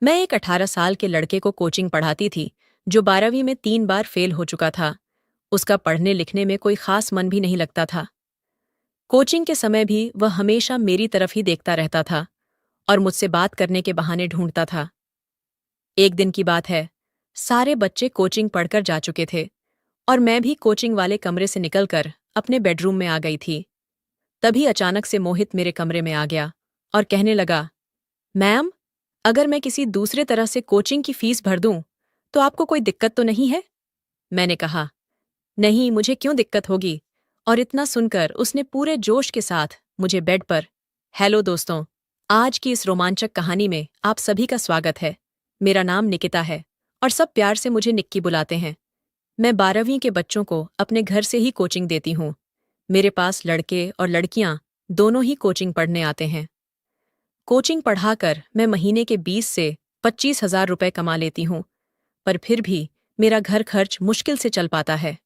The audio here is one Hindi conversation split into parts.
मैं एक 18 साल के लड़के को कोचिंग पढ़ाती थी जो 12वीं में 3 बार फेल हो चुका था। उसका पढ़ने लिखने में कोई खास मन भी नहीं लगता था। कोचिंग के समय भी वह हमेशा मेरी तरफ ही देखता रहता था और मुझसे बात करने के बहाने ढूंढता था। एक दिन की बात है, सारे बच्चे कोचिंग पढ़कर जा चुके थे और मैं भी कोचिंग वाले कमरे से निकलकर अपने बेडरूम में आ गई थी। तभी अचानक से मोहित मेरे कमरे में आ गया और कहने लगा, मैम, अगर मैं किसी दूसरे तरह से कोचिंग की फीस भर दूं तो आपको कोई दिक्कत तो नहीं है? मैंने कहा, नहीं, मुझे क्यों दिक्कत होगी। और इतना सुनकर उसने पूरे जोश के साथ मुझे बेड पर। हेलो दोस्तों, आज की इस रोमांचक कहानी में आप सभी का स्वागत है। मेरा नाम निकिता है और सब प्यार से मुझे निक्की बुलाते हैं। मैं 12वीं के बच्चों को अपने घर से ही कोचिंग देती हूँ। मेरे पास लड़के और लड़कियां दोनों ही कोचिंग पढ़ने आते हैं। कोचिंग पढ़ाकर मैं महीने के 20 से 25 हजार रुपए कमा लेती हूँ, पर फिर भी मेरा घर खर्च मुश्किल से चल पाता है।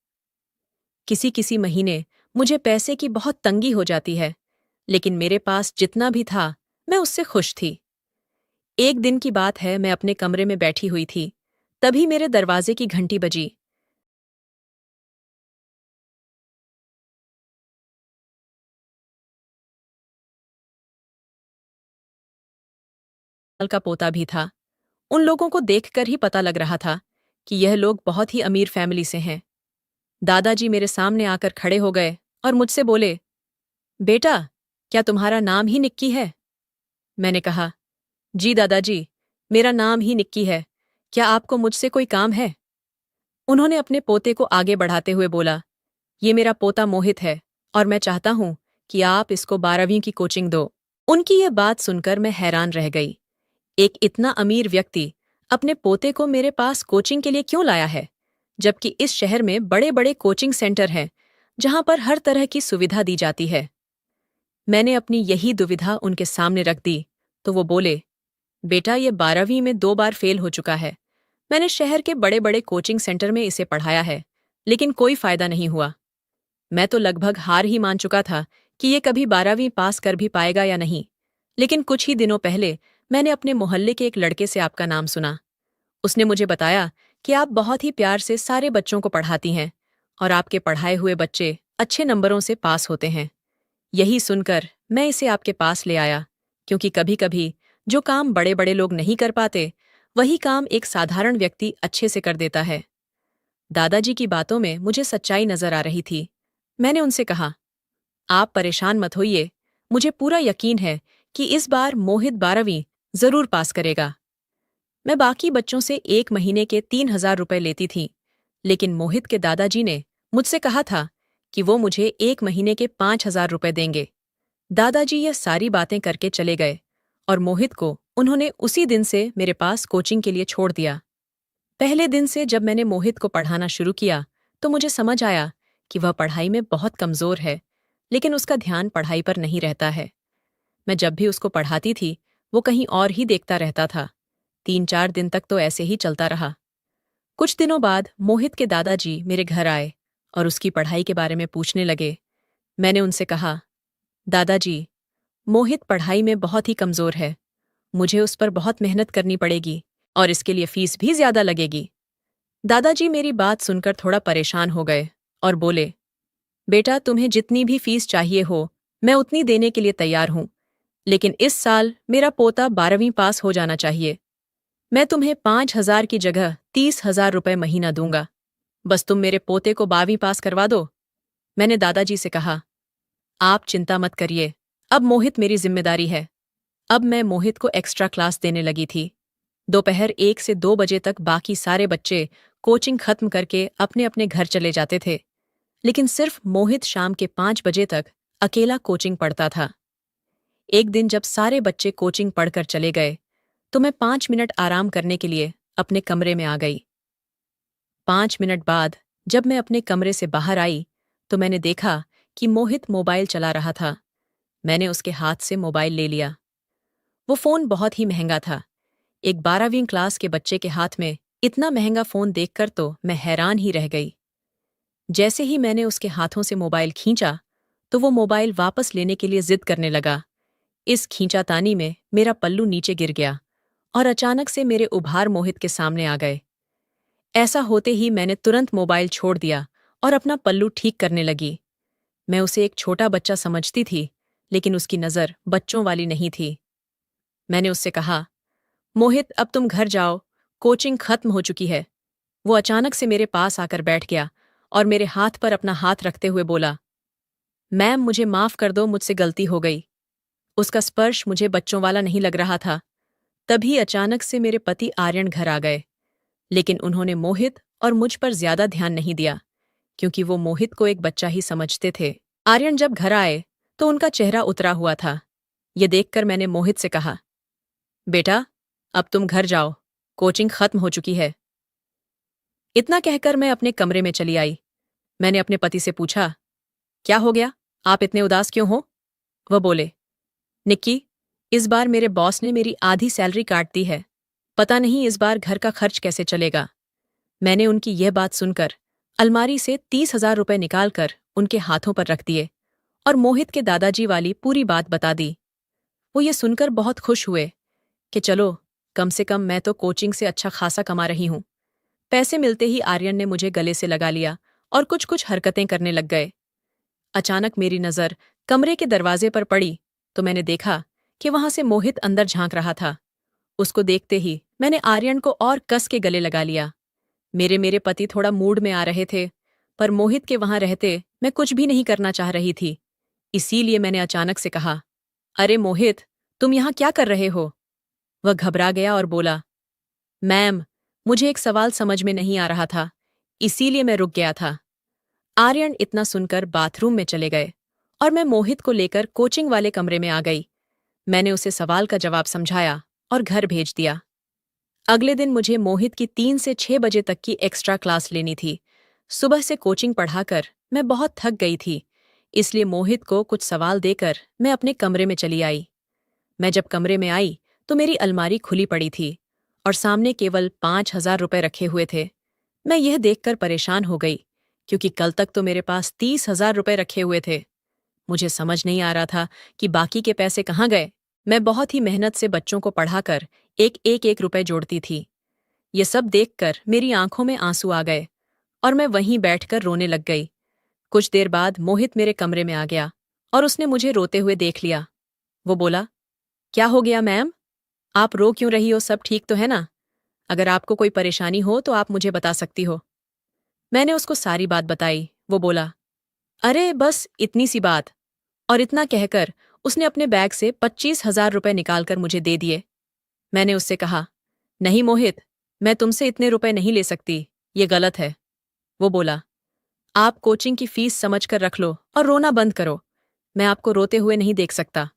किसी किसी महीने मुझे पैसे की बहुत तंगी हो जाती है, लेकिन मेरे पास जितना भी था मैं उससे खुश थी। एक दिन की बात है, मैं अपने कमरे में बैठी हुई थी, तभी मेरे दरवाजे की घंटी बजी। साल का पोता भी था। उन लोगों को देखकर ही पता लग रहा था कि यह लोग बहुत ही अमीर फैमिली से हैं। दादाजी मेरे सामने आकर खड़े हो गए और मुझसे बोले, बेटा, क्या तुम्हारा नाम ही निक्की है? मैंने कहा, जी दादाजी, मेरा नाम ही निक्की है। क्या आपको मुझसे कोई काम है? उन्होंने अपने पोते को आगे बढ़ाते हुए बोला, ये मेरा पोता मोहित है और मैं चाहता हूं कि आप इसको 12वीं की कोचिंग दो। उनकी ये बात सुनकर मैं हैरान रह गई। एक इतना अमीर व्यक्ति अपने पोते को मेरे पास कोचिंग के लिए क्यों लाया है, जबकि इस शहर में बड़े बड़े कोचिंग सेंटर हैं जहां पर हर तरह की सुविधा दी जाती है। मैंने अपनी यही दुविधा उनके सामने रख दी तो वो बोले, बेटा, ये 12वीं में 2 बार फेल हो चुका है। मैंने शहर के बड़े बड़े कोचिंग सेंटर में इसे पढ़ाया है, लेकिन कोई फायदा नहीं हुआ। मैं तो लगभग हार ही मान चुका था कि ये कभी 12वीं पास कर भी पाएगा या नहीं। लेकिन कुछ ही दिनों पहले मैंने अपने मोहल्ले के एक लड़के से आपका नाम सुना। उसने मुझे बताया कि आप बहुत ही प्यार से सारे बच्चों को पढ़ाती हैं और आपके पढ़ाए हुए बच्चे अच्छे नंबरों से पास होते हैं। यही सुनकर मैं इसे आपके पास ले आया, क्योंकि कभी कभी जो काम बड़े बड़े लोग नहीं कर पाते, वही काम एक साधारण व्यक्ति अच्छे से कर देता है। दादाजी की बातों में मुझे सच्चाई नजर आ रही थी। मैंने उनसे कहा, आप परेशान मत होइए, मुझे पूरा यकीन है कि इस बार मोहित 12वीं जरूर पास करेगा। मैं बाकी बच्चों से 1 महीने के 3 हजार रुपए लेती थी, लेकिन मोहित के दादाजी ने मुझसे कहा था कि वो मुझे 1 महीने के 5 हजार रुपए देंगे। दादाजी यह सारी बातें करके चले गए और मोहित को उन्होंने उसी दिन से मेरे पास कोचिंग के लिए छोड़ दिया। पहले दिन से जब मैंने मोहित को पढ़ाना शुरू किया तो मुझे समझ आया कि वह पढ़ाई में बहुत कमजोर है, लेकिन उसका ध्यान पढ़ाई पर नहीं रहता है। मैं जब भी उसको पढ़ाती थी, वो कहीं और ही देखता रहता था। 3-4 दिन तक तो ऐसे ही चलता रहा। कुछ दिनों बाद मोहित के दादाजी मेरे घर आए और उसकी पढ़ाई के बारे में पूछने लगे। मैंने उनसे कहा, दादाजी, मोहित पढ़ाई में बहुत ही कमजोर है। मुझे उस पर बहुत मेहनत करनी पड़ेगी और इसके लिए फीस भी ज्यादा लगेगी। दादाजी मेरी बात सुनकर थोड़ा परेशान हो गए और बोले, बेटा, तुम्हें जितनी भी फीस चाहिए हो, मैं उतनी देने के लिए तैयार हूं, लेकिन इस साल मेरा पोता 12वीं पास हो जाना चाहिए। मैं तुम्हें 5 हजार की जगह 30 हजार रुपए महीना दूंगा। बस तुम मेरे पोते को 12वीं पास करवा दो। मैंने दादाजी से कहा, आप चिंता मत करिए, अब मोहित मेरी जिम्मेदारी है। अब मैं मोहित को एक्स्ट्रा क्लास देने लगी थी। दोपहर 1 से 2 बजे तक बाकी सारे बच्चे कोचिंग खत्म करके अपने अपने घर चले जाते थे, लेकिन सिर्फ मोहित शाम के 5 बजे तक अकेला कोचिंग पढ़ता था। एक दिन जब सारे बच्चे कोचिंग पढ़कर चले गए, तो मैं 5 मिनट आराम करने के लिए अपने कमरे में आ गई। 5 मिनट बाद जब मैं अपने कमरे से बाहर आई, तो मैंने देखा कि मोहित मोबाइल चला रहा था। मैंने उसके हाथ से मोबाइल ले लिया। वो फोन बहुत ही महंगा था। एक 12वीं क्लास के बच्चे के हाथ में इतना महंगा फोन देखकर तो मैं हैरान ही रह गई। जैसे ही मैंने उसके हाथों से मोबाइल खींचा, तो वो मोबाइल वापस लेने के लिए जिद करने लगा। इस खींचातानी में मेरा पल्लू नीचे गिर गया और अचानक से मेरे उभार मोहित के सामने आ गए। ऐसा होते ही मैंने तुरंत मोबाइल छोड़ दिया और अपना पल्लू ठीक करने लगी। मैं उसे एक छोटा बच्चा समझती थी, लेकिन उसकी नज़र बच्चों वाली नहीं थी। मैंने उससे कहा, मोहित अब तुम घर जाओ, कोचिंग खत्म हो चुकी है। वो अचानक से मेरे पास आकर बैठ गया और मेरे हाथ पर अपना हाथ रखते हुए बोला, मैम मुझे माफ़ कर दो, मुझसे गलती हो गई। उसका स्पर्श मुझे बच्चों वाला नहीं लग रहा था। तभी अचानक से मेरे पति आर्यन घर आ गए, लेकिन उन्होंने मोहित और मुझ पर ज्यादा ध्यान नहीं दिया, क्योंकि वो मोहित को एक बच्चा ही समझते थे। आर्यन जब घर आए तो उनका चेहरा उतरा हुआ था। ये देखकर मैंने मोहित से कहा, बेटा अब तुम घर जाओ, कोचिंग खत्म हो चुकी है। इतना कहकर मैं अपने कमरे में चली आई। मैंने अपने पति से पूछा, क्या हो गया, आप इतने उदास क्यों हो? वह बोले, निक्की, इस बार मेरे बॉस ने मेरी आधी सैलरी काट दी है। पता नहीं इस बार घर का खर्च कैसे चलेगा। मैंने उनकी यह बात सुनकर अलमारी से 30,000 रुपए निकालकर उनके हाथों पर रख दिए और मोहित के दादाजी वाली पूरी बात बता दी। वो ये सुनकर बहुत खुश हुए कि चलो, कम से कम मैं तो कोचिंग से अच्छा खासा कमा रही हूं। पैसे मिलते ही आर्यन ने मुझे गले से लगा लिया और कुछ कुछ हरकतें करने लग गए। अचानक मेरी नज़र कमरे के दरवाजे पर पड़ी तो मैंने देखा कि वहां से मोहित अंदर झांक रहा था। उसको देखते ही मैंने आर्यन को और कस के गले लगा लिया। मेरे पति थोड़ा मूड में आ रहे थे, पर मोहित के वहां रहते मैं कुछ भी नहीं करना चाह रही थी। इसीलिए मैंने अचानक से कहा, अरे मोहित, तुम यहाँ क्या कर रहे हो? वह घबरा गया और बोला, मैम, मुझे एक सवाल समझ में नहीं आ रहा था, इसीलिए मैं रुक गया था। आर्यन इतना सुनकर बाथरूम में चले गए और मैं मोहित को लेकर कोचिंग वाले कमरे में आ गई। मैंने उसे सवाल का जवाब समझाया और घर भेज दिया। अगले दिन मुझे मोहित की 3 से 6 बजे तक की एक्स्ट्रा क्लास लेनी थी। सुबह से कोचिंग पढ़ाकर मैं बहुत थक गई थी, इसलिए मोहित को कुछ सवाल देकर मैं अपने कमरे में चली आई। मैं जब कमरे में आई तो मेरी अलमारी खुली पड़ी थी और सामने केवल 5,000 रुपए रखे हुए थे। मैं यह देखकर परेशान हो गई, क्योंकि कल तक तो मेरे पास 30,000 रुपए रखे हुए थे। मुझे समझ नहीं आ रहा था कि बाकी के पैसे कहाँ गए। मैं बहुत ही मेहनत से बच्चों को पढ़ाकर एक रुपए जोड़ती थी। ये सब देखकर मेरी आंखों में आंसू आ गए और मैं वहीं बैठकर रोने लग गई। कुछ देर बाद मोहित मेरे कमरे में आ गया और उसने मुझे रोते हुए देख लिया। वो बोला, क्या हो गया मैम? आप रो क्यों रही हो? सब ठीक तो है ना? अगर आपको कोई परेशानी हो तो आप मुझे बता सकती हो। मैंने उसको सारी बात बताई। वो बोला, अरे बस इतनी सी बात। और इतना कहकर उसने अपने बैग से 25,000 रुपए निकालकर मुझे दे दिए। मैंने उससे कहा, नहीं मोहित, मैं तुमसे इतने रुपए नहीं ले सकती, ये गलत है। वो बोला, आप कोचिंग की फीस समझकर रख लो और रोना बंद करो, मैं आपको रोते हुए नहीं देख सकता।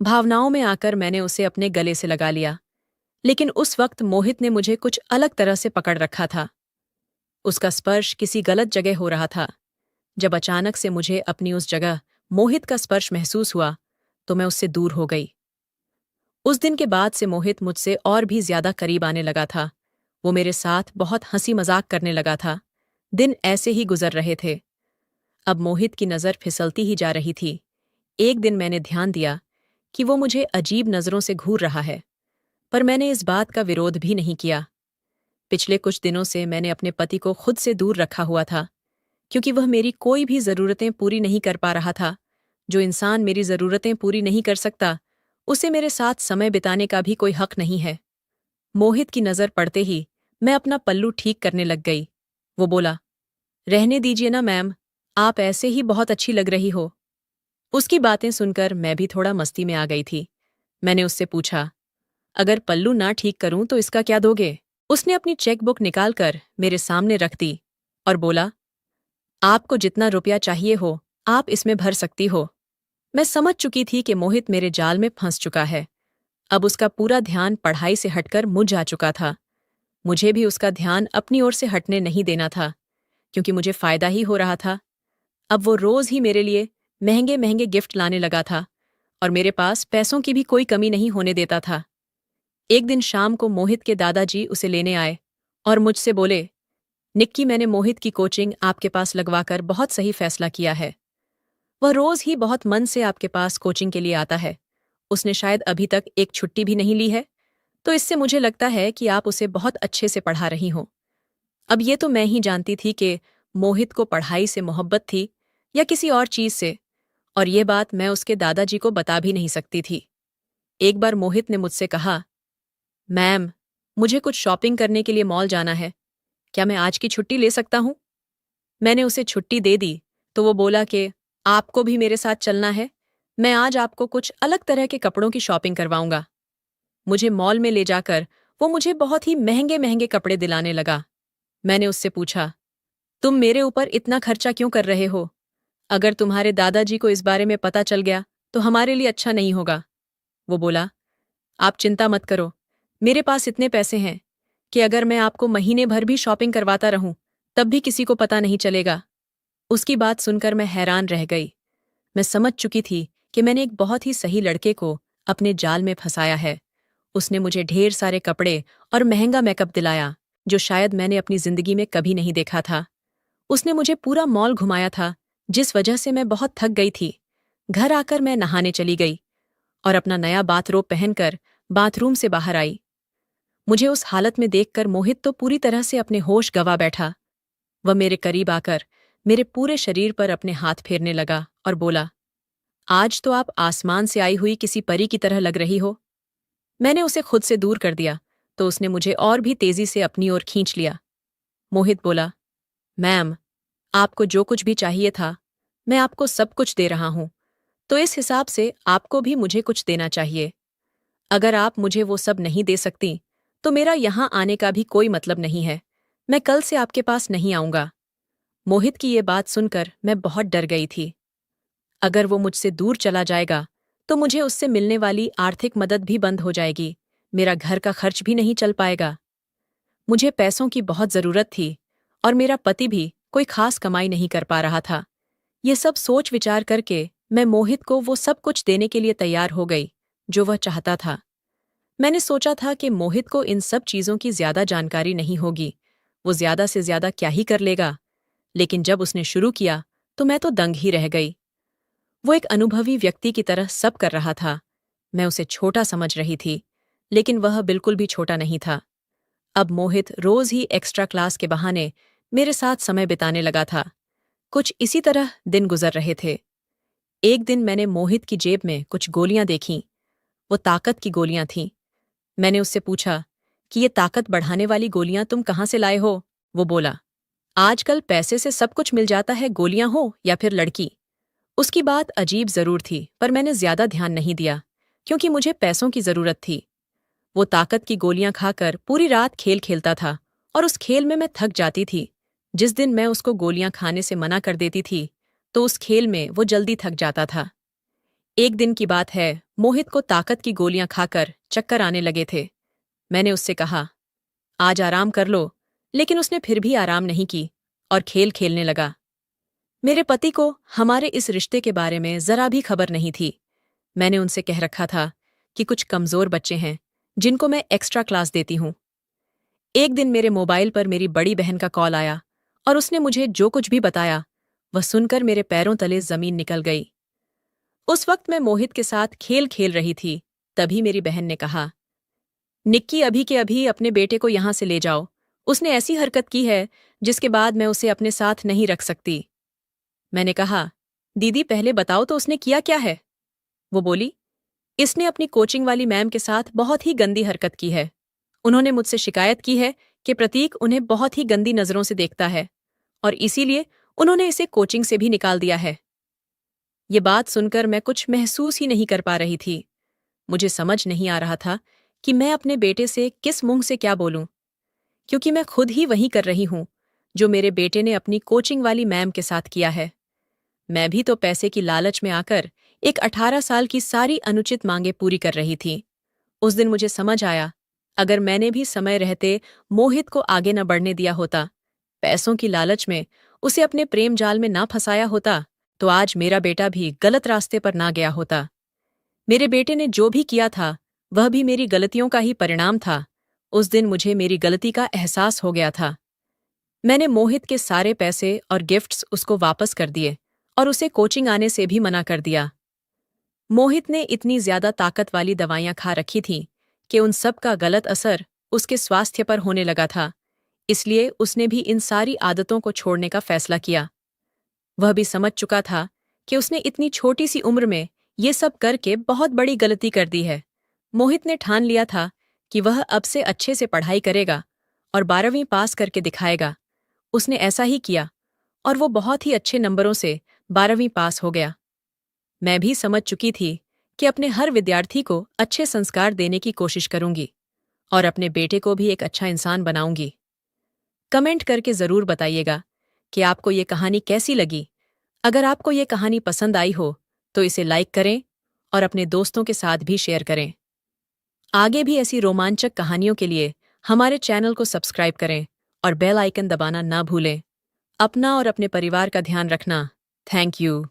भावनाओं में आकर मैंने उसे अपने गले से लगा लिया, लेकिन उस वक्त मोहित ने मुझे कुछ अलग तरह से पकड़ रखा था। उसका स्पर्श किसी गलत जगह हो रहा था। जब अचानक से मुझे अपनी उस जगह मोहित का स्पर्श महसूस हुआ तो मैं उससे दूर हो गई। उस दिन के बाद से मोहित मुझसे और भी ज्यादा करीब आने लगा था। वो मेरे साथ बहुत हंसी मजाक करने लगा था। दिन ऐसे ही गुजर रहे थे। अब मोहित की नज़र फिसलती ही जा रही थी। एक दिन मैंने ध्यान दिया कि वो मुझे अजीब नज़रों से घूर रहा है, पर मैंने इस बात का विरोध भी नहीं किया। पिछले कुछ दिनों से मैंने अपने पति को खुद से दूर रखा हुआ था, क्योंकि वह मेरी कोई भी ज़रूरतें पूरी नहीं कर पा रहा था। जो इंसान मेरी ज़रूरतें पूरी नहीं कर सकता, उसे मेरे साथ समय बिताने का भी कोई हक नहीं है। मोहित की नज़र पड़ते ही मैं अपना पल्लू ठीक करने लग गई। वो बोला, रहने दीजिए ना मैम, आप ऐसे ही बहुत अच्छी लग रही हो। उसकी बातें सुनकर मैं भी थोड़ा मस्ती में आ गई थी। मैंने उससे पूछा, अगर पल्लू ना ठीक करूं तो इसका क्या दोगे? उसने अपनी चेकबुक निकालकर मेरे सामने रख दी और बोला, आपको जितना रुपया चाहिए हो, आप इसमें भर सकती हो। मैं समझ चुकी थी कि मोहित मेरे जाल में फंस चुका है। अब उसका पूरा ध्यान पढ़ाई से हटकर मुझ आ चुका था। मुझे भी उसका ध्यान अपनी ओर से हटने नहीं देना था, क्योंकि मुझे फायदा ही हो रहा था। अब वो रोज ही मेरे लिए महंगे महंगे गिफ्ट लाने लगा था और मेरे पास पैसों की भी कोई कमी नहीं होने देता था। एक दिन शाम को मोहित के दादाजी उसे लेने आए और मुझसे बोले, निक्की, मैंने मोहित की कोचिंग आपके पास लगवाकर बहुत सही फैसला किया है। वह रोज ही बहुत मन से आपके पास कोचिंग के लिए आता है। उसने शायद अभी तक एक छुट्टी भी नहीं ली है। तो इससे मुझे लगता है कि आप उसे बहुत अच्छे से पढ़ा रही हो। अब ये तो मैं ही जानती थी कि मोहित को पढ़ाई से मोहब्बत थी या किसी और चीज से, और ये बात मैं उसके दादाजी को बता भी नहीं सकती थी। एक बार मोहित ने मुझसे कहा, मैम, मुझे कुछ शॉपिंग करने के लिए मॉल जाना है, क्या मैं आज की छुट्टी ले सकता हूँ? मैंने उसे छुट्टी दे दी तो वो बोला कि आपको भी मेरे साथ चलना है, मैं आज आपको कुछ अलग तरह के कपड़ों की शॉपिंग करवाऊंगा। मुझे मॉल में ले जाकर वो मुझे बहुत ही महंगे महंगे कपड़े दिलाने लगा। मैंने उससे पूछा, तुम मेरे ऊपर इतना खर्चा क्यों कर रहे हो? अगर तुम्हारे दादाजी को इस बारे में पता चल गया तो हमारे लिए अच्छा नहीं होगा। वो बोला, आप चिंता मत करो, मेरे पास इतने पैसे हैं कि अगर मैं आपको महीने भर भी शॉपिंग करवाता रहूं तब भी किसी को पता नहीं चलेगा। उसकी बात सुनकर मैं हैरान रह गई। मैं समझ चुकी थी कि मैंने एक बहुत ही सही लड़के को अपने जाल में फंसाया है। उसने मुझे ढेर सारे कपड़े और महंगा मेकअप दिलाया, जो शायद मैंने अपनी जिंदगी में कभी नहीं देखा था। उसने मुझे पूरा मॉल घुमाया था, जिस वजह से मैं बहुत थक गई थी। घर आकर मैं नहाने चली गई और अपना नया बाथरोब पहनकर बाथरूम से बाहर आई। मुझे उस हालत में देखकर मोहित तो पूरी तरह से अपने होश गंवा बैठा। वह मेरे करीब आकर मेरे पूरे शरीर पर अपने हाथ फेरने लगा और बोला, आज तो आप आसमान से आई हुई किसी परी की तरह लग रही हो। मैंने उसे खुद से दूर कर दिया तो उसने मुझे और भी तेजी से अपनी ओर खींच लिया। मोहित बोला, मैम, आपको जो कुछ भी चाहिए था, मैं आपको सब कुछ दे रहा हूं, तो इस हिसाब से आपको भी मुझे कुछ देना चाहिए। अगर आप मुझे वो सब नहीं दे सकती तो मेरा यहां आने का भी कोई मतलब नहीं है। मैं कल से आपके पास नहीं आऊंगा। मोहित की ये बात सुनकर मैं बहुत डर गई थी। अगर वो मुझसे दूर चला जाएगा तो मुझे उससे मिलने वाली आर्थिक मदद भी बंद हो जाएगी, मेरा घर का खर्च भी नहीं चल पाएगा। मुझे पैसों की बहुत जरूरत थी और मेरा पति भी कोई खास कमाई नहीं कर पा रहा था। ये सब सोच विचार करके मैं मोहित को वो सब कुछ देने के लिए तैयार हो गई जो वह चाहता था। मैंने सोचा था कि मोहित को इन सब चीजों की ज्यादा जानकारी नहीं होगी, वो ज्यादा से ज्यादा क्या ही कर लेगा। लेकिन जब उसने शुरू किया तो मैं तो दंग ही रह गई। वो एक अनुभवी व्यक्ति की तरह सब कर रहा था। मैं उसे छोटा समझ रही थी, लेकिन वह बिल्कुल भी छोटा नहीं था। अब मोहित रोज ही एक्स्ट्रा क्लास के बहाने मेरे साथ समय बिताने लगा था। कुछ इसी तरह दिन गुजर रहे थे। एक दिन मैंने मोहित की जेब में कुछ गोलियां देखीं। वो ताकत की गोलियां थीं। मैंने उससे पूछा कि ये ताकत बढ़ाने वाली गोलियां तुम कहाँ से लाए हो? वो बोला, आजकल पैसे से सब कुछ मिल जाता है, गोलियां हो या फिर लड़की। उसकी बात अजीब जरूर थी, पर मैंने ज्यादा ध्यान नहीं दिया क्योंकि मुझे पैसों की जरूरत थी। वो ताकत की गोलियां खाकर पूरी रात खेल खेलता था और उस खेल में मैं थक जाती थी। जिस दिन मैं उसको गोलियां खाने से मना कर देती थी तो उस खेल में वो जल्दी थक जाता था। एक दिन की बात है, मोहित को ताकत की गोलियां खाकर चक्कर आने लगे थे। मैंने उससे कहा, आज आराम कर लो, लेकिन उसने फिर भी आराम नहीं की और खेल खेलने लगा। मेरे पति को हमारे इस रिश्ते के बारे में जरा भी खबर नहीं थी। मैंने उनसे कह रखा था कि कुछ कमजोर बच्चे हैं जिनको मैं एक्स्ट्रा क्लास देती हूं। एक दिन मेरे मोबाइल पर मेरी बड़ी बहन का कॉल आया और उसने मुझे जो कुछ भी बताया वह सुनकर मेरे पैरों तले जमीन निकल गई। उस वक्त मैं मोहित के साथ खेल खेल रही थी। तभी मेरी बहन ने कहा, निक्की, अभी के अभी अपने बेटे को यहां से ले जाओ। उसने ऐसी हरकत की है जिसके बाद मैं उसे अपने साथ नहीं रख सकती। मैंने कहा, दीदी पहले बताओ तो उसने किया क्या है? वो बोली, इसने अपनी कोचिंग वाली मैम के साथ बहुत ही गंदी हरकत की है। उन्होंने मुझसे शिकायत की है कि प्रतीक उन्हें बहुत ही गंदी नजरों से देखता है और इसीलिए उन्होंने इसे कोचिंग से भी निकाल दिया है। ये बात सुनकर मैं कुछ महसूस ही नहीं कर पा रही थी। मुझे समझ नहीं आ रहा था कि मैं अपने बेटे से किस मुंह से क्या बोलूं, क्योंकि मैं खुद ही वही कर रही हूं जो मेरे बेटे ने अपनी कोचिंग वाली मैम के साथ किया है। मैं भी तो पैसे की लालच में आकर एक 18 साल की सारी अनुचित मांगें पूरी कर रही थी। उस दिन मुझे समझ आया, अगर मैंने भी समय रहते मोहित को आगे न बढ़ने दिया होता, पैसों की लालच में उसे अपने प्रेम जाल में ना फंसाया होता, तो आज मेरा बेटा भी गलत रास्ते पर ना गया होता। मेरे बेटे ने जो भी किया था वह भी मेरी गलतियों का ही परिणाम था। उस दिन मुझे मेरी गलती का एहसास हो गया था। मैंने मोहित के सारे पैसे और गिफ्ट्स उसको वापस कर दिए और उसे कोचिंग आने से भी मना कर दिया। मोहित ने इतनी ज्यादा ताकत वाली दवाइयां खा रखी थीं कि उन सब का गलत असर उसके स्वास्थ्य पर होने लगा था, इसलिए उसने भी इन सारी आदतों को छोड़ने का फैसला किया। वह भी समझ चुका था कि उसने इतनी छोटी सी उम्र में ये सब करके बहुत बड़ी गलती कर दी है। मोहित ने ठान लिया था कि वह अब से अच्छे से पढ़ाई करेगा और 12वीं पास करके दिखाएगा। उसने ऐसा ही किया और वो बहुत ही अच्छे नंबरों से 12वीं पास हो गया। मैं भी समझ चुकी थी कि अपने हर विद्यार्थी को अच्छे संस्कार देने की कोशिश करूंगी और अपने बेटे को भी एक अच्छा इंसान बनाऊंगी। कमेंट करके ज़रूर बताइएगा कि आपको ये कहानी कैसी लगी। अगर आपको ये कहानी पसंद आई हो तो इसे लाइक करें और अपने दोस्तों के साथ भी शेयर करें। आगे भी ऐसी रोमांचक कहानियों के लिए हमारे चैनल को सब्सक्राइब करें और बेल आइकन दबाना ना भूलें। अपना और अपने परिवार का ध्यान रखना। Thank you.